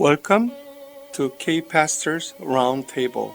Welcome to K-Pastors Roundtable.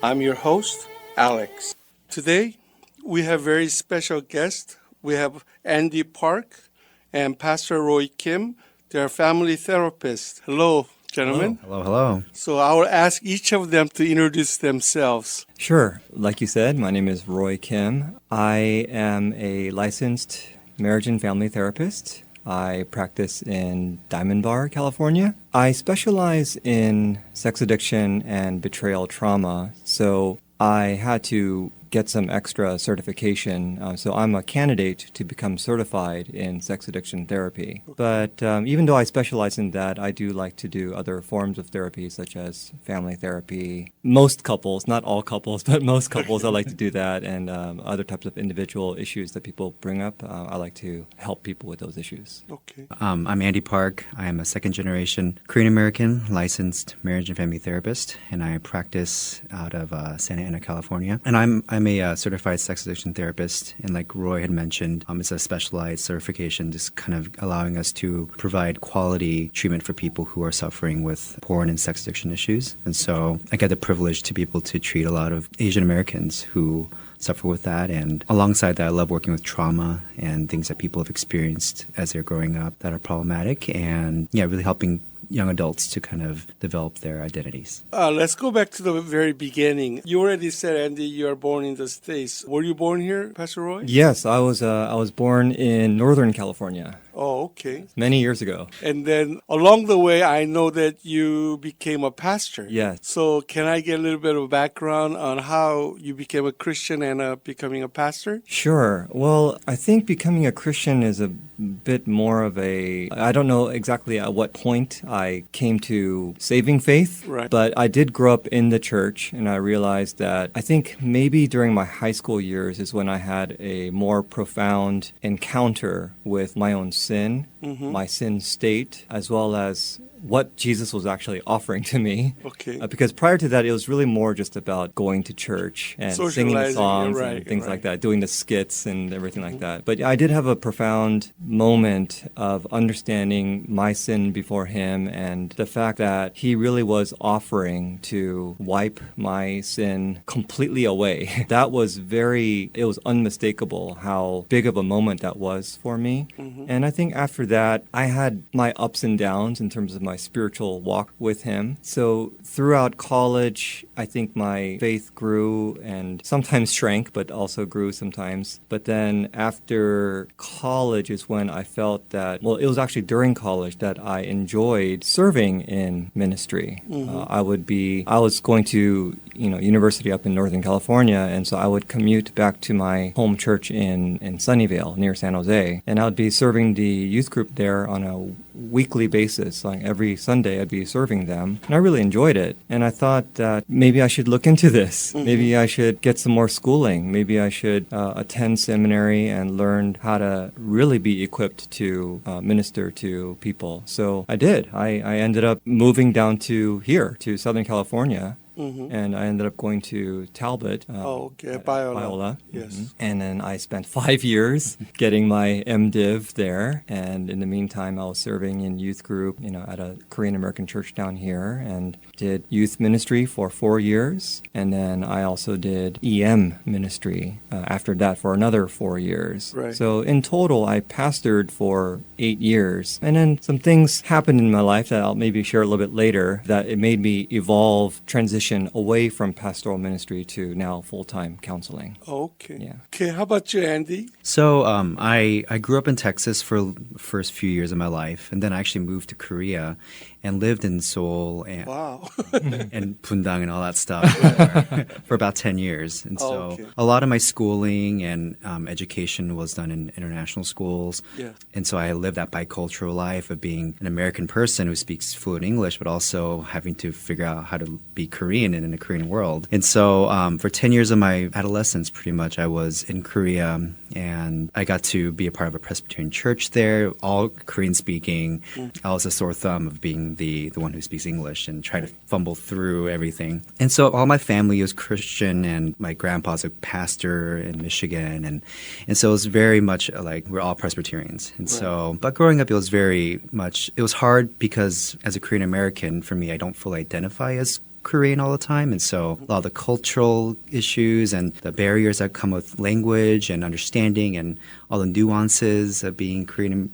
I'm your host, Alex. Today, we have very special guests. We have Andy Park and Pastor Roy Kim. They're family therapists. Hello, gentlemen. Hello. So I will ask each of them to introduce themselves. Sure. Like you said, my name is Roy Kim. I am a licensed marriage and family therapist. I practice in Diamond Bar, California. I specialize in sex addiction and betrayal trauma, so I had to get some extra certification. So I'm a candidate to become certified in sex addiction therapy. But even though I specialize in that, I do like to do other forms of therapy, such as family therapy. Most couples, not all couples, but most couples, I like to do that. And other types of individual issues that people bring up, I like to help people with those issues. Okay. I'm Andy Park. I am a second-generation Korean-American licensed marriage and family therapist, and I practice out of Santa Ana, California. And I'm a certified sex addiction therapist, and like Roy had mentioned, it's a specialized certification, just kind of allowing us to provide quality treatment for people who are suffering with porn and sex addiction issues. And so I get the privilege to be able to treat a lot of Asian Americans who suffer with that. And alongside that, I love working with trauma and things that people have experienced as they're growing up that are problematic, and really helping young adults to kind of develop their identities. Let's go back to the very beginning. You already said, Andy, you are born in the States. Were you born here, Pastor Roy? Yes, I was born in Northern California. Oh, okay. Many years ago. And then along the way, I know that you became a pastor. Yes. So can I get a little bit of background on how you became a Christian and becoming a pastor? Sure. Well, I think becoming a Christian is a bit more of I don't know exactly at what point I came to saving faith, right. But I did grow up in the church, and I realized that I think maybe during my high school years is when I had a more profound encounter with my own sin, my sin state, as well as what Jesus was actually offering to me. Okay. Because prior to that, it was really more just about going to church and singing the songs and things like that, doing the skits and everything like that. But I did have a profound moment of understanding my sin before Him and the fact that He really was offering to wipe my sin completely away. That was it was unmistakable how big of a moment that was for me. And I think after that, I had my ups and downs in terms of my spiritual walk with Him. So throughout college, I think my faith grew and sometimes shrank, but also grew sometimes. But then after college is when I felt that, well, it was actually during college that I enjoyed serving in ministry. I was going to, university up in Northern California, and so I would commute back to my home church in Sunnyvale near San Jose, and I would be serving the youth group there on a weekly basis. Like every Sunday I'd be serving them, and I really enjoyed it. And I thought that maybe I should look into this. Maybe I should get some more schooling. Maybe I should attend seminary and learn how to really be equipped to minister to people. So I did. I ended up moving down to Southern California. And I ended up going to Talbot. Biola. Yes. And then I spent 5 years getting my MDiv there. And in the meantime, I was serving in youth group, at a Korean American church down here, and did youth ministry for 4 years. And then I also did EM ministry after that for another 4 years. Right. So in total, I pastored for 8 years. And then some things happened in my life that I'll maybe share a little bit later that it made me transition away from pastoral ministry to now full-time counseling. Okay. Yeah. Okay, how about you, Andy? So I grew up in Texas for the first few years of my life, and then I actually moved to Korea and lived in Seoul and, wow. and Pundang and all that stuff for about 10 years. And so a lot of my schooling and education was done in international schools. Yeah. And so I lived that bicultural life of being an American person who speaks fluent English, but also having to figure out how to be Korean and in a Korean world. And so for 10 years of my adolescence, pretty much, I was in Korea, and I got to be a part of a Presbyterian church there, all Korean speaking. I was a sore thumb of being I'm the one who speaks English and try to fumble through everything. And so all my family was Christian, and my grandpa's a pastor in Michigan, and so it was very much like we're all Presbyterians. And so, but growing up, it was hard because as a Korean American, for me, I don't fully identify as Korean all the time. And so a lot of the cultural issues and the barriers that come with language and understanding and all the nuances of being Korean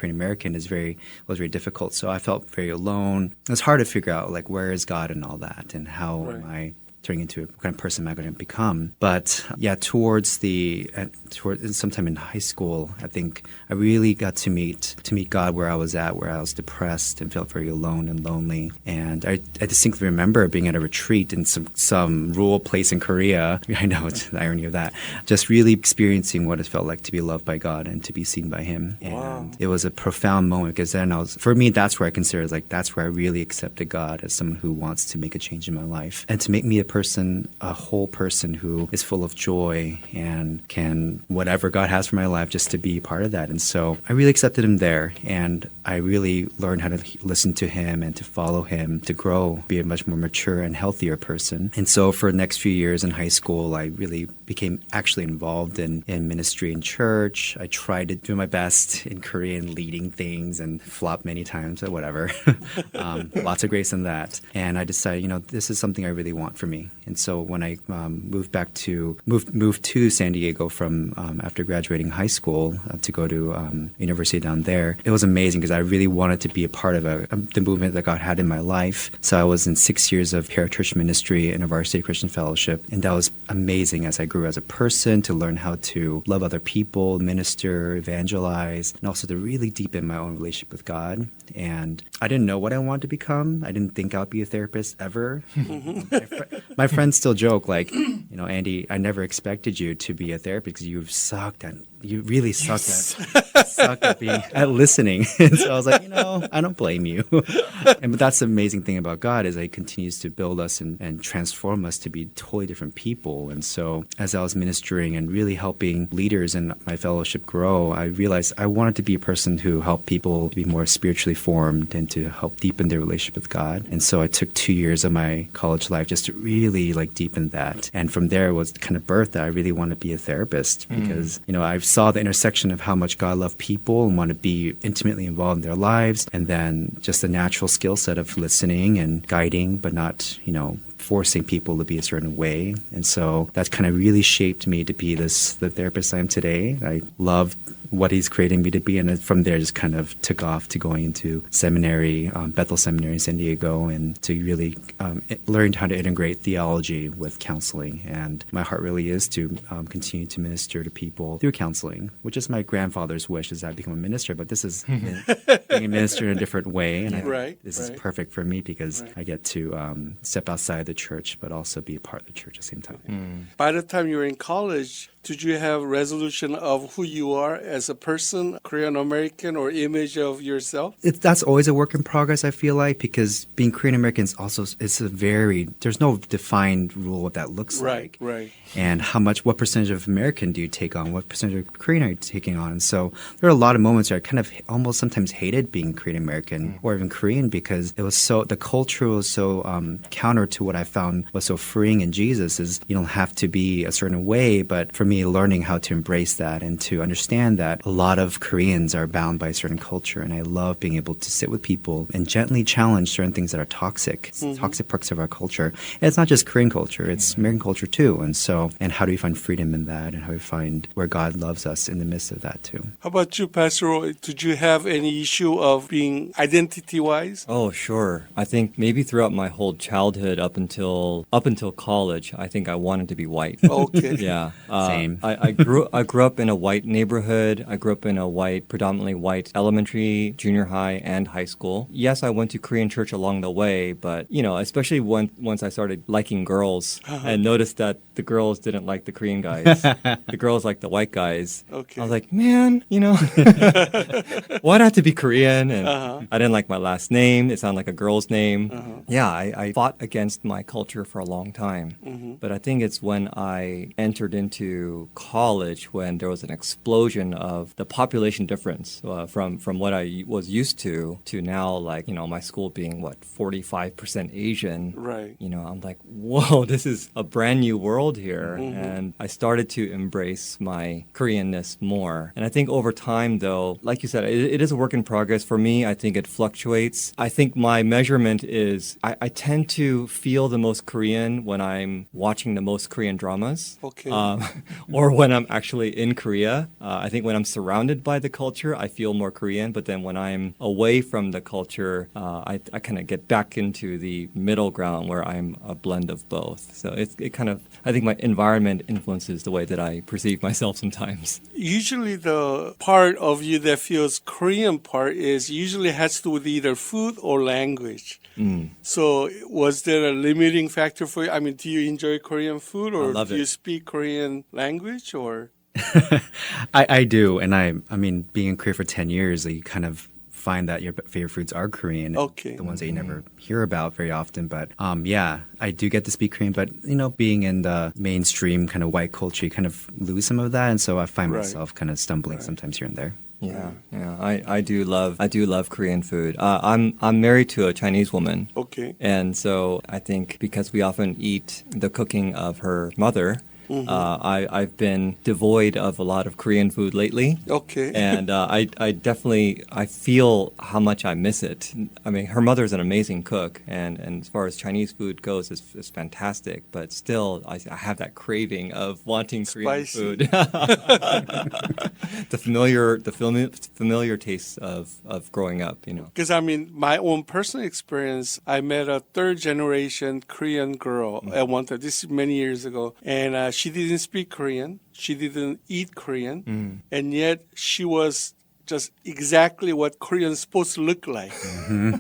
American was very difficult. So I felt very alone. It was hard to figure out like, where is God and all that, and how am I turning into a kind of person am I going to become. But yeah, towards sometime in high school, I think I really got to meet God where I was depressed and felt very alone and lonely. And I distinctly remember being at a retreat in some rural place in Korea. I know it's the irony of that. Just really experiencing what it felt like to be loved by God and to be seen by Him. And it was a profound moment, because then for me, that's where I consider that's where I really accepted God as someone who wants to make a change in my life and to make me a whole person who is full of joy and can, whatever God has for my life, just to be part of that. And so I really accepted Him there, and I really learned how to listen to Him and to follow Him, to grow, be a much more mature and healthier person. And so for the next few years in high school, I really became actually involved in ministry in church. I tried to do my best in Korean, leading things, and flopped many times, but whatever. Lots of grace in that. And I decided, this is something I really want for me. And so when I moved to San Diego from after graduating high school to go to university down there, it was amazing because I really wanted to be a part of the movement that God had in my life. So I was in 6 years of parachurch ministry in a varsity Christian fellowship, and that was amazing as I grew as a person, to learn how to love other people, minister, evangelize, and also to really deepen my own relationship with God. And I didn't know what I wanted to become. I didn't think I'd be a therapist ever. My friends still joke, like, Andy, I never expected you to be a therapist because you really sucked at listening. And so I was like, I don't blame you. But that's the amazing thing about God, is He continues to build us and transform us to be totally different people. And so as I was ministering and really helping leaders in my fellowship grow, I realized I wanted to be a person who helped people be more spiritually formed and to help deepen their relationship with God. And so I took 2 years of my college life just to really deepen that. And from there was kind of birth that I really want to be a therapist, because, I saw the intersection of how much God loved people and want to be intimately involved in their lives. And then just the natural skill set of listening and guiding, but not, forcing people to be a certain way. And so that kind of really shaped me to be the therapist I am today. I love what He's creating me to be, and from there just kind of took off to going into seminary, Bethel Seminary in San Diego, and to really learn how to integrate theology with counseling. And my heart really is to continue to minister to people through counseling, which is my grandfather's wish, is that I become a minister, but this is being a minister in a different way. And this is perfect for me because I get to step outside the church, but also be a part of the church at the same time. By the time you were in college, did you have resolution of who you are as a person, Korean American, or image of yourself? That's always a work in progress, I feel like, because being Korean American is also, there's no defined rule what that looks like. Right. And what percentage of American do you take on? What percentage of Korean are you taking on? And so there are a lot of moments where I kind of almost sometimes hated being Korean American or even Korean, because the culture was so counter to what I found was so freeing in Jesus, is you don't have to be a certain way. But for me, learning how to embrace that and to understand that a lot of Koreans are bound by a certain culture. And I love being able to sit with people and gently challenge certain things that are toxic parts of our culture. And it's not just Korean culture, it's American culture too. And how do we find freedom in that? And how do we find where God loves us in the midst of that too? How about you, Pastor Roy? Did you have any issue of being identity-wise? Oh, sure. I think maybe throughout my whole childhood up until college, I think I wanted to be white. Okay. Yeah. Same. I grew up in a white neighborhood. I grew up in a predominantly white elementary, junior high, and high school. Yes, I went to Korean church along the way, but especially once I started liking girls and noticed that the girls didn't like the Korean guys, the girls liked the white guys. Okay. I was like, man, why'd I have to be Korean? And I didn't like my last name. It sounded like a girl's name. Yeah, I fought against my culture for a long time. But I think it's when I entered into to college when there was an explosion of the population difference from what I was used to now, like, my school being, 45% Asian. Right. I'm like, whoa, this is a brand new world here. And I started to embrace my Koreanness more. And I think over time, though, like you said, it is a work in progress. For me, I think it fluctuates. I think my measurement is I tend to feel the most Korean when I'm watching the most Korean dramas. Okay. Or when I'm actually in Korea. I think when I'm surrounded by the culture, I feel more Korean. But then when I'm away from the culture, I kind of get back into the middle ground where I'm a blend of both. So it kind of, I think my environment influences the way that I perceive myself sometimes. Usually the part of you that feels Korean part is usually has to do with either food or language. So was there a limiting factor for you? I mean, do you enjoy Korean food, or do you speak Korean language, or? I do. And I mean, being in Korea for 10 years, you kind of find that your favorite foods are Korean. Okay. The ones that you never hear about very often. But yeah, I do get to speak Korean. But, being in the mainstream kind of white culture, you kind of lose some of that. And so I find myself kind of stumbling sometimes here and there. Yeah. I do love Korean food. I'm married to a Chinese woman. Okay. And so I think because we often eat the cooking of her mother, I've been devoid of a lot of Korean food lately. Okay. And I definitely, I feel how much I miss it. I mean, her mother's an amazing cook, and as far as Chinese food goes, it's fantastic. But still, I have that craving of wanting Korean food. The familiar taste of growing up, Because I mean, my own personal experience, I met a third generation Korean girl at one time. This is many years ago, and she didn't speak Korean. She didn't eat Korean, and yet she was just exactly what Korean's supposed to look like,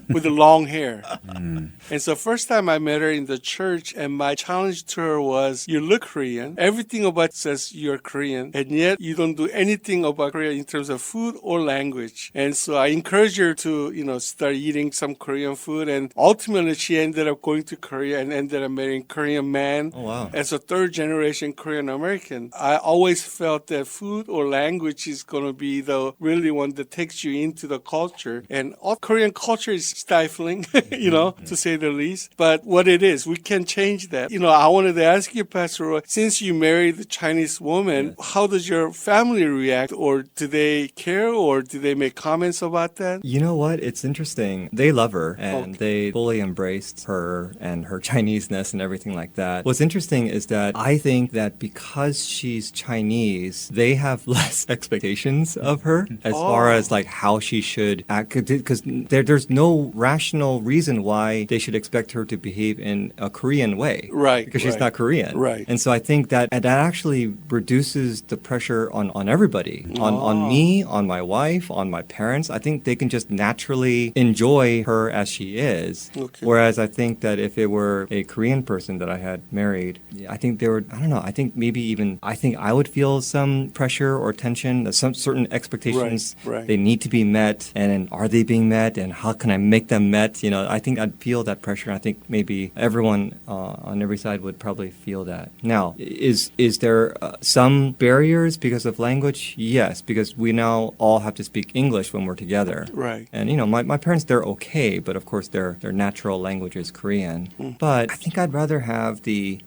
with the long hair. And so first time I met her in the church, and my challenge to her was, you look Korean, everything about it says you're Korean, and yet you don't do anything about Korea in terms of food or language. And so I encouraged her to, start eating some Korean food, and ultimately she ended up going to Korea and ended up marrying a Korean man. Oh, wow. As a third generation Korean American. I always felt that food or language is going to be the really one that takes you into the culture. And all Korean culture is stifling, to say the least. But what it is, we can change that. I wanted to ask you, Pastor Roy, since you married a Chinese woman, how does your family react? Or do they care, or do they make comments about that? You know what? It's interesting. They love her, and they fully embraced her and her Chineseness and everything like that. What's interesting is that I think that because she's Chinese, they have less expectations of her as far as like how she should act, because there's no rational reason why they should expect her to behave in a Korean way, right? Because she's not Korean, right? And so I think that actually reduces the pressure on everybody, on me, on my wife, on my parents. I think they can just naturally enjoy her as she is. Okay. Whereas I think that if it were a Korean person that I had married, I think they were, I don't know, I think maybe even I would feel some pressure or tension, some certain expectations. Right. They need to be met, and are they being met, and how can I make them met? I think I'd feel that pressure. I think maybe everyone on every side would probably feel that. Now, is there some barriers because of language? Yes, because we now all have to speak English when we're together. Right. And my parents, they're okay, but of course their natural language is Korean. But I think I'd rather have the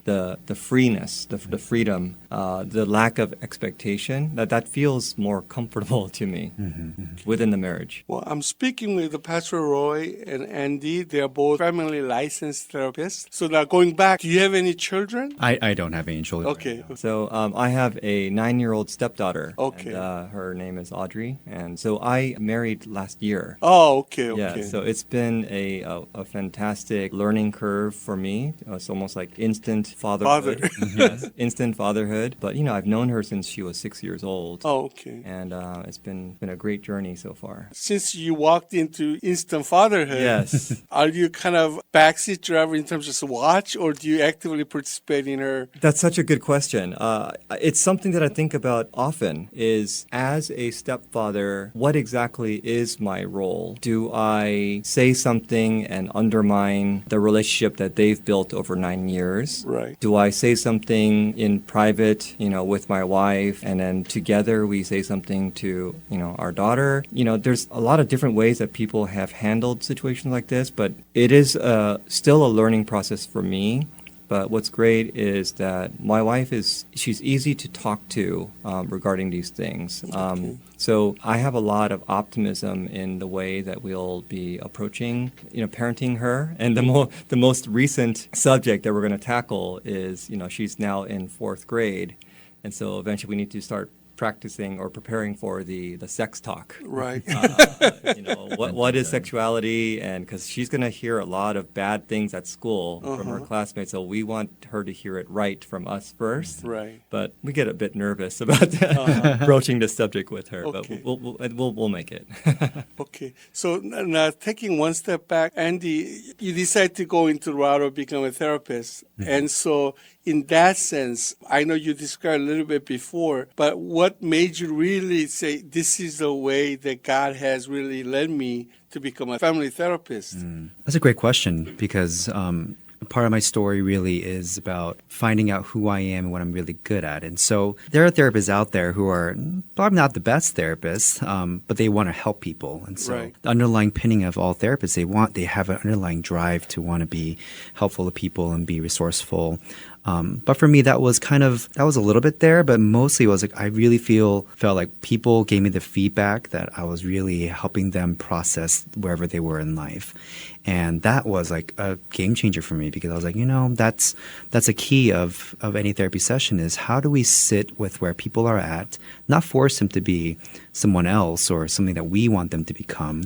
freeness, the freedom, the lack of expectation. That feels more comfortable to me. Within the marriage. Well, I'm speaking with Pastor Roy and Andy. They are both family licensed therapists. So now going back, do you have any children? I don't have any children. Okay. Right now. So I have a 9-year-old stepdaughter. Okay. And, her name is Audrey. And so I married last year. Oh, okay. Yeah, so it's been a fantastic learning curve for me. It's almost like instant fatherhood. Yes, instant fatherhood. But I've known her since she was 6 years old. Oh, okay. And it's been been a great journey so far. Since you walked into instant fatherhood, Yes. are you kind of backseat driver in terms of just watch, or do you actively participate in her? That's such a good question. It's something that I think about often is, as a stepfather, what exactly is my role? Do I say something and undermine the relationship that they've built over 9 years? Right. Do I say something in private, with my wife, and then together we say something to, our daughter? There's a lot of different ways that people have handled situations like this, but it is still a learning process for me. But what's great is that my wife she's easy to talk to regarding these things. Okay. So I have a lot of optimism in the way that we'll be approaching, parenting her. And the most recent subject that we're going to tackle is, she's now in 4th grade. And so eventually we need to start practicing or preparing for the sex talk. Right. What is sexuality? And because she's going to hear a lot of bad things at school from her classmates, so we want her to hear it right from us first. Right. But we get a bit nervous about broaching the subject with her. Okay. But we'll make it. Okay. So now taking one step back, Andy, you decided to go into the route of become a therapist. Mm-hmm. And so in that sense, I know you described a little bit before, but what made you really say, this is the way that God has really led me to become a family therapist? That's a great question, because part of my story really is about finding out who I am and what I'm really good at. And so there are therapists out there who are probably not the best therapists, but they want to help people. And so Right. The underlying pinning of all therapists, they have an underlying drive to want to be helpful to people and be resourceful. But for me, that was a little bit there, but mostly it was like I really felt like people gave me the feedback that I was really helping them process wherever they were in life. And that was like a game changer for me, because I was like, that's a key of any therapy session, is how do we sit with where people are at, not force them to be someone else or something that we want them to become,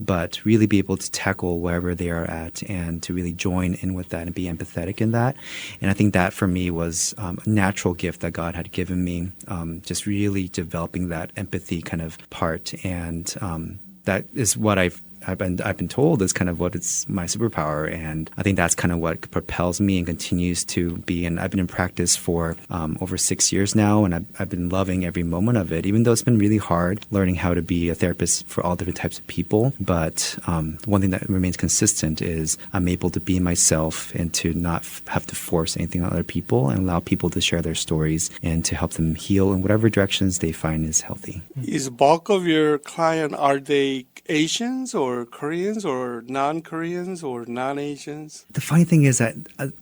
but really be able to tackle wherever they are at and to really join in with that and be empathetic in that. And I think that for me was a natural gift that God had given me, just really developing that empathy kind of part. And that is what I've been told is kind of what it's my superpower, and I think that's kind of what propels me and continues to be. And I've been in practice for over 6 years now, and I've been loving every moment of it, even though it's been really hard learning how to be a therapist for all different types of people. But one thing that remains consistent is I'm able to be myself and to not have to force anything on other people, and allow people to share their stories and to help them heal in whatever directions they find is healthy. Is bulk of your client, are they Asians or Koreans or non-Koreans or non-Asians? The funny thing is that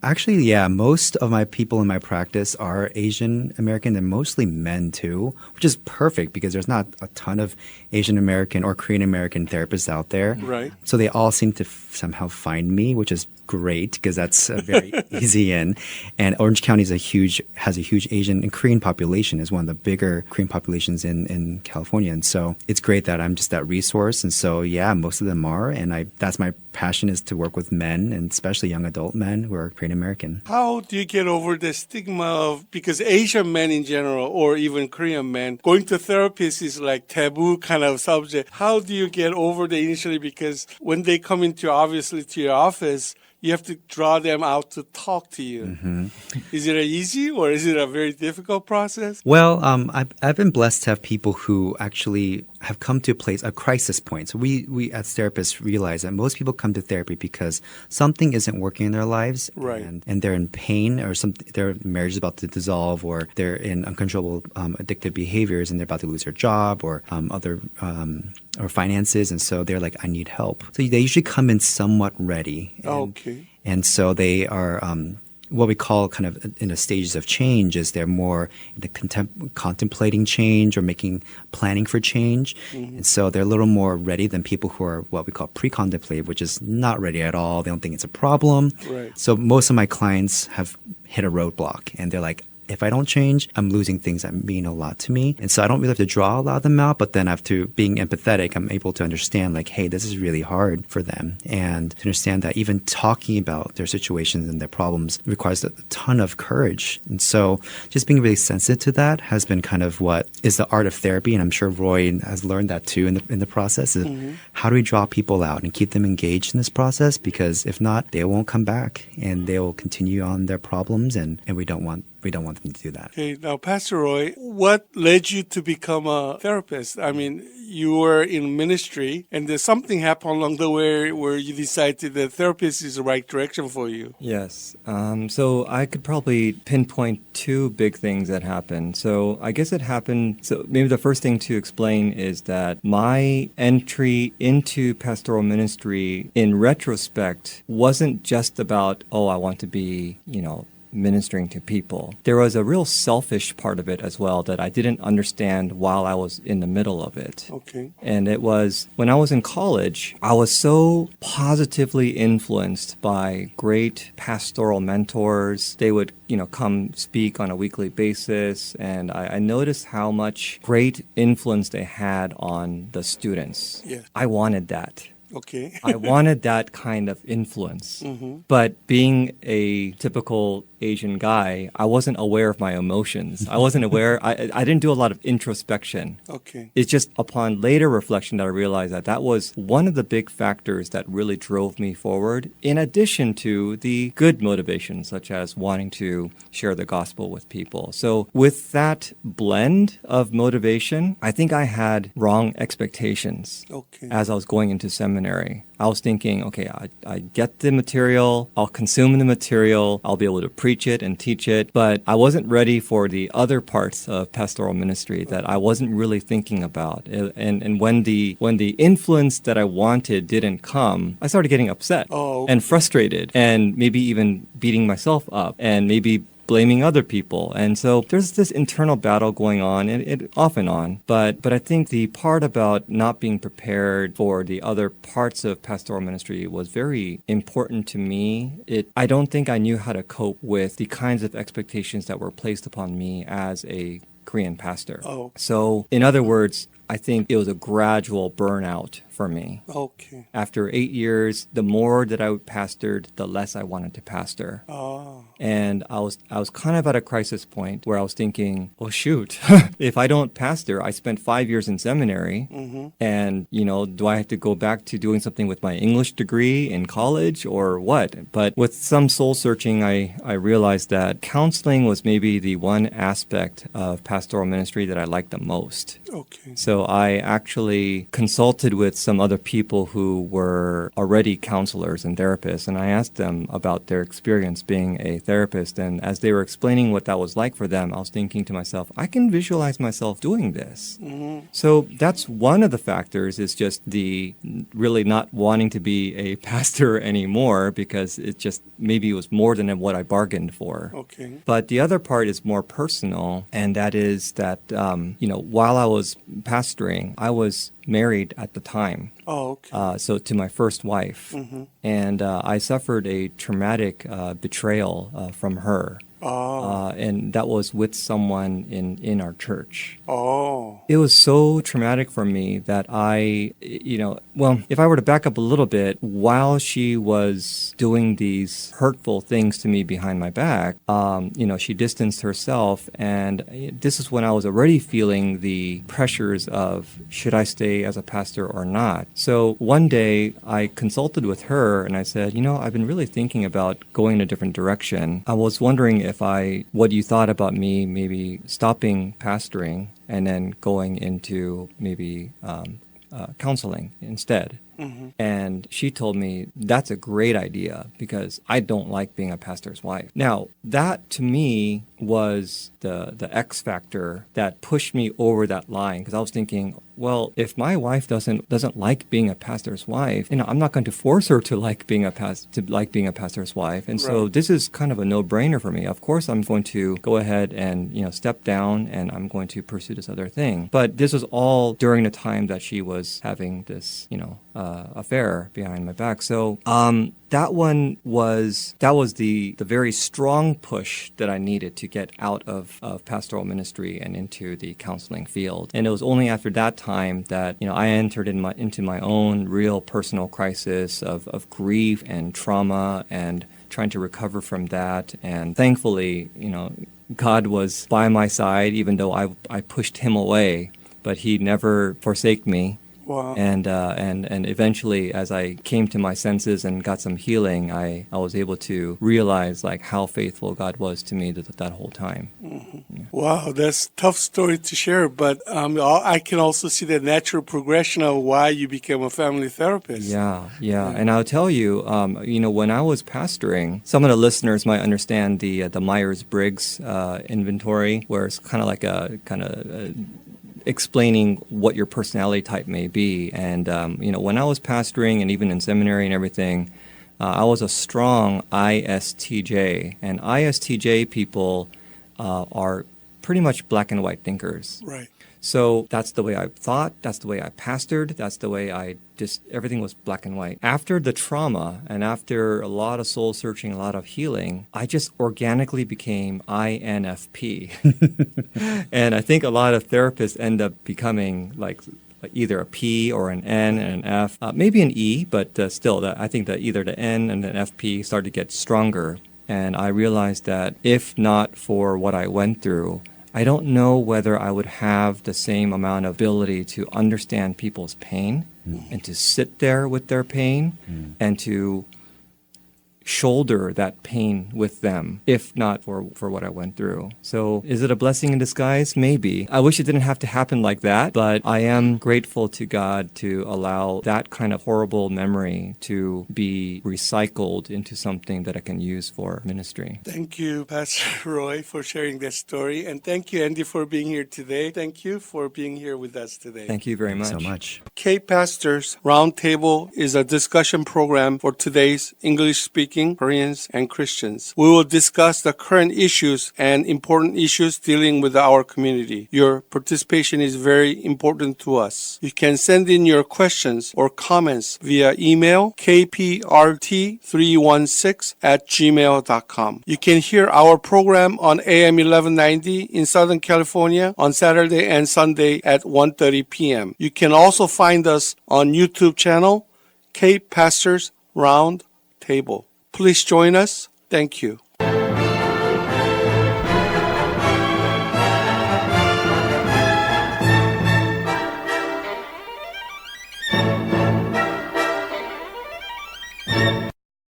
actually, most of my people in my practice are Asian American, and mostly men too, which is perfect because there's not a ton of Asian American or Korean American therapists out there. Right. So they all seem to somehow find me, which is great because that's a very easy in. And Orange County has a huge Asian and Korean population, is one of the bigger Korean populations in California. And so it's great that I'm just that resource. And so, most of them are. And that's my passion, is to work with men, and especially young adult men who are Korean American. How do you get over the stigma of, because Asian men in general, or even Korean men, going to therapists is like taboo kind of subject. How do you get over the initially? Because when they come into, obviously, to your office, you have to draw them out to talk to you. Mm-hmm. Is it easy, or is it a very difficult process? Well, I've been blessed to have people who actually have come to a crisis point. So we as therapists realize that most people come to therapy because something isn't working in their lives, right, and they're in pain, or their marriage is about to dissolve, or they're in uncontrollable addictive behaviors, and they're about to lose their job, or or finances, and so they're like, I need help. So they usually come in somewhat ready. And so they are what we call kind of in the stages of change, is they're more into contemplating change or planning for change. Mm-hmm. And so they're a little more ready than people who are what we call pre-contemplative, which is not ready at all. They don't think it's a problem. Right. So most of my clients have hit a roadblock, and they're like, if I don't change, I'm losing things that mean a lot to me. And so I don't really have to draw a lot of them out, but then after being empathetic, I'm able to understand like, hey, this is really hard for them. And to understand that even talking about their situations and their problems requires a ton of courage. And so just being really sensitive to that has been kind of what is the art of therapy. And I'm sure Roy has learned that too in the process of how do we draw people out and keep them engaged in this process? Because if not, they won't come back and they will continue on their problems, and we don't want them to do that. Okay, now, Pastor Roy, what led you to become a therapist? I mean, you were in ministry, and there's something happened along the way where you decided that therapist is the right direction for you. Yes. So I could probably pinpoint two big things that happened. So I guess it happened. So maybe the first thing to explain is that my entry into pastoral ministry in retrospect wasn't just about, I want to be, ministering to people. There was a real selfish part of it as well that I didn't understand while I was in the middle of it. Okay. And it was when I was in college, I was so positively influenced by great pastoral mentors. They would, come speak on a weekly basis. And I noticed how much great influence they had on the students. Yes. I wanted that. Okay. I wanted that kind of influence. But being a typical Asian guy, I wasn't aware of my emotions. I wasn't aware. I didn't do a lot of introspection. Okay. It's just upon later reflection that I realized that was one of the big factors that really drove me forward, in addition to the good motivations, such as wanting to share the gospel with people. So with that blend of motivation, I think I had wrong expectations as I was going into seminary. I was thinking, okay, I get the material, I'll consume the material, I'll be able to preach it and teach it, but I wasn't ready for the other parts of pastoral ministry that I wasn't really thinking about. And when the influence that I wanted didn't come, I started getting upset and frustrated and maybe even beating myself up and maybe blaming other people. And so there's this internal battle going on, and it off and on. But I think the part about not being prepared for the other parts of pastoral ministry was very important to me. I don't think I knew how to cope with the kinds of expectations that were placed upon me as a Korean pastor. So in other words, I think it was a gradual burnout for me. Okay. After 8 years, the more that I pastored, the less I wanted to pastor. And I was kind of at a crisis point where I was thinking, oh shoot, if I don't pastor, I spent 5 years in seminary, and do I have to go back to doing something with my English degree in college or what? But with some soul searching, I realized that counseling was maybe the one aspect of pastoral ministry that I liked the most. Okay. So I actually consulted with some other people who were already counselors and therapists, and I asked them about their experience being a therapist. And as they were explaining what that was like for them, I was thinking to myself, I can visualize myself doing this. So that's one of the factors, is just the really not wanting to be a pastor anymore, because it just maybe it was more than what I bargained for. Okay. But the other part is more personal, and that is that, while I was pastoring, I was married at the time. So to my first wife. And I suffered a traumatic betrayal from her. And that was with someone in our church. It was so traumatic for me that if I were to back up a little bit, while she was doing these hurtful things to me behind my back, she distanced herself. And this is when I was already feeling the pressures of, should I stay as a pastor or not? So one day I consulted with her and I said, I've been really thinking about going in a different direction. I was wondering what you thought about me maybe stopping pastoring and then going into maybe counseling instead. And she told me, that's a great idea, because I don't like being a pastor's wife. Now, that to me was the X factor that pushed me over that line, because I was thinking, well, if my wife doesn't like being a pastor's wife, I'm not going to force her to like being a pastor's wife. And so this is kind of a no-brainer for me. Of course, I'm going to go ahead and step down, and I'm going to pursue this other thing. But this was all during the time that she was having this affair behind my back. So that was the very strong push that I needed to get out of pastoral ministry and into the counseling field. And it was only after that time that, I entered into my own real personal crisis of grief and trauma and trying to recover from that. And thankfully, God was by my side, even though I pushed him away, but he never forsake me. Wow. And eventually, as I came to my senses and got some healing, I was able to realize like how faithful God was to me that whole time. Mm-hmm. Yeah. Wow, that's a tough story to share, but I can also see the natural progression of why you became a family therapist. Yeah. And I'll tell you, when I was pastoring, some of the listeners might understand the Myers-Briggs inventory, where it's kind of like a explaining what your personality type may be. And, when I was pastoring and even in seminary and everything, I was a strong ISTJ. And ISTJ people are pretty much black and white thinkers. Right. So that's the way I thought, that's the way I pastored, that's the way everything was black and white. After the trauma and after a lot of soul searching, a lot of healing, I just organically became INFP. And I think a lot of therapists end up becoming like either a P or an N and an F, maybe an E, but still, I think that either the N and the FP started to get stronger. And I realized that if not for what I went through, I don't know whether I would have the same amount of ability to understand people's pain and to sit there with their pain and to shoulder that pain with them, if not for what I went through. So is it a blessing in disguise? Maybe. I wish it didn't have to happen like that, but I am grateful to God to allow that kind of horrible memory to be recycled into something that I can use for ministry. Thank you, Pastor Roy, for sharing that story. And thank you, Andy, for being here today. Thank you for being here with us today. Thank you very much. So much. K-Pastors Roundtable is a discussion program for today's English-speaking Koreans and Christians. We will discuss the current issues and important issues dealing with our community. Your participation is very important to us. You can send in your questions or comments via email kprt316@gmail.com. You can hear our program on AM 1190 in Southern California on Saturday and Sunday at 1:30 p.m. You can also find us on YouTube channel K-Pastors Round Table. Please join us. Thank you.